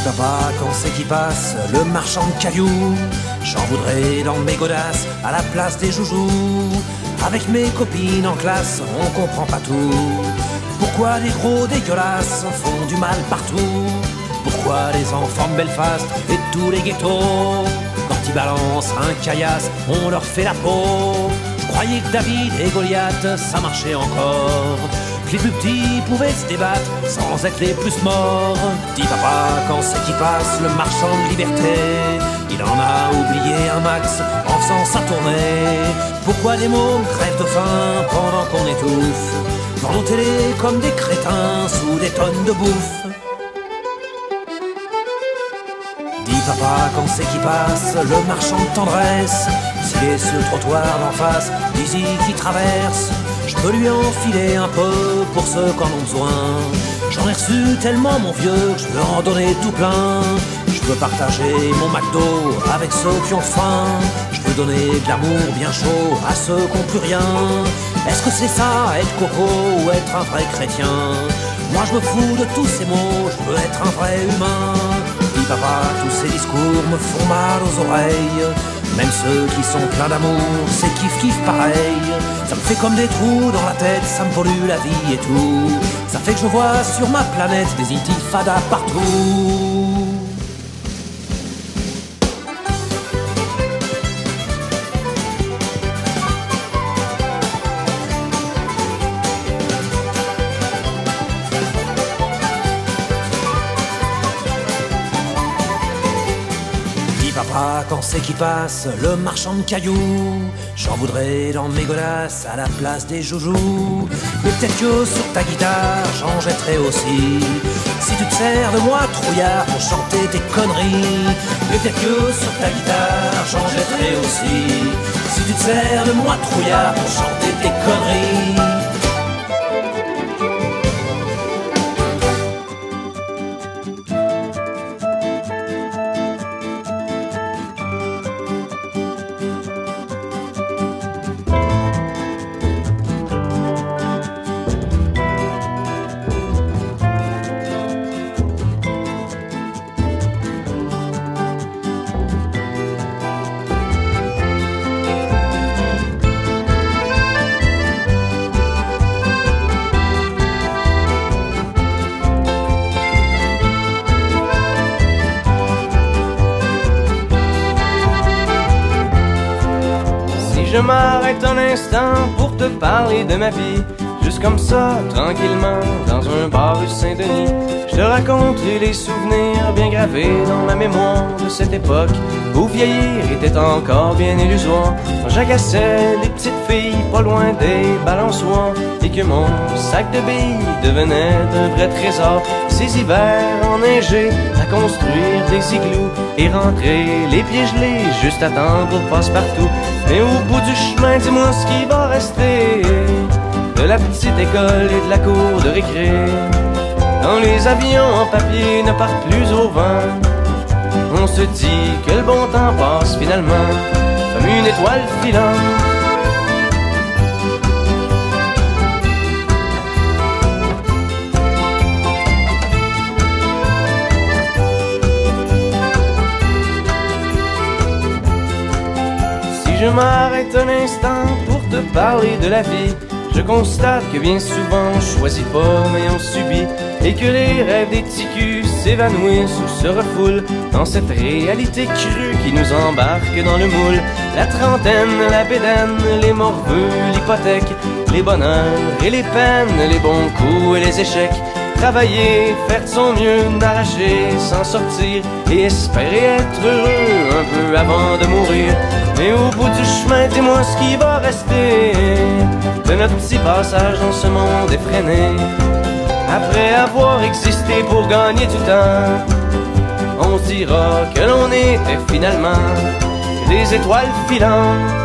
papa, quand c'est qui passe, le marchand de cailloux, j'en voudrais dans mes godasses à la place des joujoux. Avec mes copines en classe, on comprend pas tout. Pourquoi les gros dégueulasses font du mal partout? Pourquoi les enfants de Belfast et tous les ghettos, quand ils balancent un caillasse, on leur fait la peau? Je croyais que David et Goliath, ça marchait encore, que les plus petits pouvaient se débattre sans être les plus morts. Dis papa, quand c'est qui passe, le marchand de liberté, il en a oublié un max en faisant sa tournée. Pourquoi des mômes crèvent de faim pendant qu'on étouffe devant nos télés comme des crétins sous des tonnes de bouffe? Dis papa, quand c'est qui passe, le marchand de tendresse, s'il est sur le trottoir d'en face, d'ici qui traverse, je peux lui enfiler un peu pour ceux qui en ont besoin. J'en ai reçu tellement mon vieux que je peux en donner tout plein. Je peux partager mon McDo avec ceux qui ont faim. Je peux donner de l'amour bien chaud à ceux qui n'ont plus rien. Est-ce que c'est ça, être coco ou être un vrai chrétien? Moi je me fous de tous ces mots, je veux être un vrai humain. Dis papa, tous ces discours me font mal aux oreilles. Même ceux qui sont pleins d'amour, c'est kiff-kiff pareil. Ça me fait comme des trous dans la tête, ça me pollue la vie et tout. Ça fait que je vois sur ma planète des intifadas partout. Papa, quand c'est qui passe, le marchand de cailloux, j'en voudrais dans mes godasses à la place des joujoux. Mais peut-être que sur ta guitare, j'en jetterai aussi, si tu te sers de moi, trouillard, pour chanter tes conneries. Mais peut-être que sur ta guitare, j'en jetterai aussi, si tu te sers de moi, trouillard, pour chanter tes conneries. Je m'arrête un instant pour te parler de ma vie, juste comme ça, tranquillement, dans un bar rue Saint-Denis. Je te raconte les souvenirs bien gravés dans ma mémoire de cette époque où vieillir était encore bien illusoire. Quand j'agaçais les petites filles pas loin des balançoires et que mon sac de billes devenait un vrai trésor. Ces hivers enneigés à construire des igloos et rentrer les pieds gelés juste à temps pour passe-partout. Mais au bout du chemin, dis-moi ce qui va rester de la petite école et de la cour de récré. Quand les avions en papier ne partent plus au vent, on se dit que le bon temps passe finalement comme une étoile filante. Je m'arrête un instant pour te parler de la vie. Je constate que bien souvent on choisit pas mais on subit, et que les rêves des ticus s'évanouissent ou se refoulent dans cette réalité crue qui nous embarque dans le moule. La trentaine, la bédaine, les morveux, l'hypothèque, les bonheurs et les peines, les bons coups et les échecs. Travailler, faire de son mieux, n'arracher, s'en sortir et espérer être heureux un peu avant de mourir. Mais au bout du chemin, dis-moi ce qui va rester de notre petit passage dans ce monde effréné. Après avoir existé pour gagner du temps, on se dira que l'on était finalement des étoiles filantes.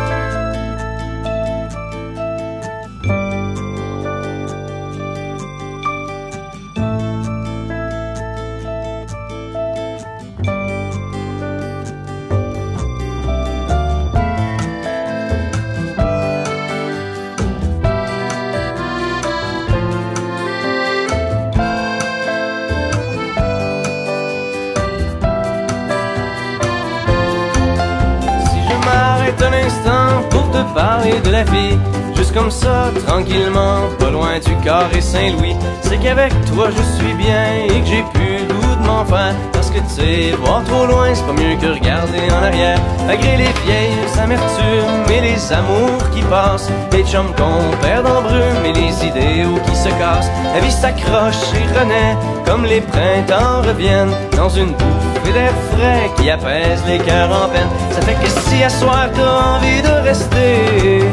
te parler de la vie, juste comme ça, tranquillement, pas loin du carré Saint-Louis. C'est qu'avec toi je suis bien et que j'ai plus le goût de m'en faire. Parce que tu sais, voir trop loin, c'est pas mieux que regarder en arrière. Malgré les vieilles amertumes et les amours qui passent, les chums qu'on perd en brume et les idéaux qui se cassent. La vie s'accroche et renaît, comme les printemps reviennent, dans une bouffée d'air frais qui apaise les cœurs en peine. Ça fait que si à soir t'as envie de rester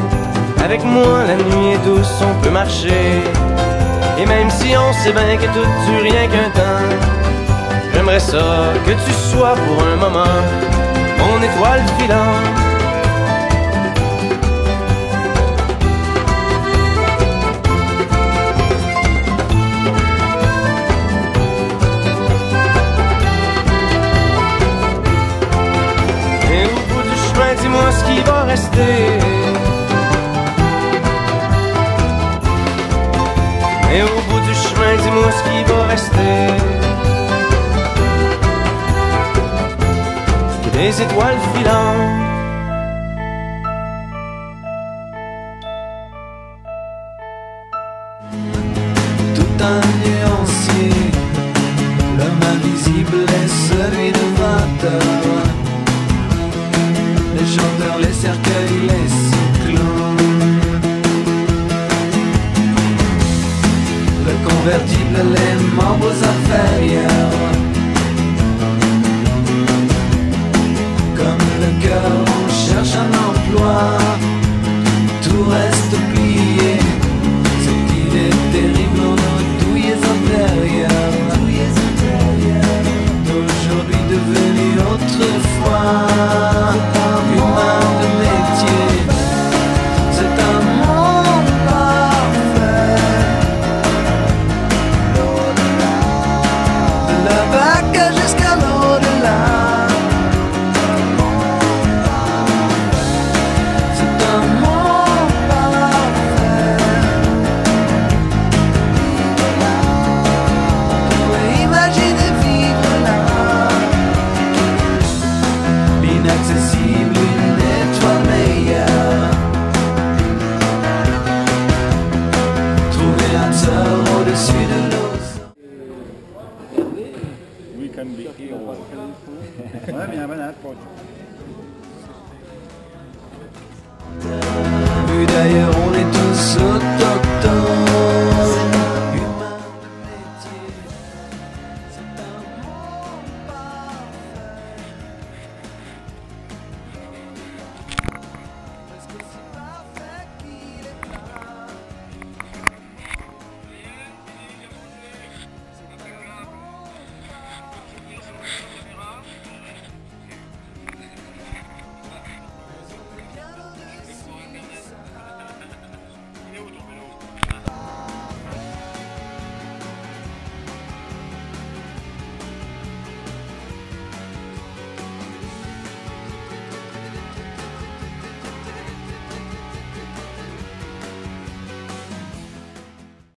avec moi, la nuit est douce, on peut marcher. Et même si on sait bien que tout dure rien qu'un temps, j'aimerais ça que tu sois pour un moment mon étoile filante. Et au bout du chemin, dis-moi ce qui va rester. Et au bout du chemin, dis-moi ce qui va rester. Que des étoiles filantes. Tout un nuancier, l'homme invisible est celui de 20 heures. Les chanteurs, les cercueils, les cyclones. Le convertible, les membres inférieurs. Comme le cœur, on cherche un emploi. Tout reste plié. Cette idée terrible en nos douilles intérieures. D'aujourd'hui devenu autrefois. Humain de métier. C'est un monde parfait. De la vague jusqu'à l'au-delà. C'est un monde parfait. On pourrait imaginer vivre là. L'inaccessible, une étoile meilleure. Trouver un sort au-dessus de l'océan. We can be here. Ouais, mais il y a un malade,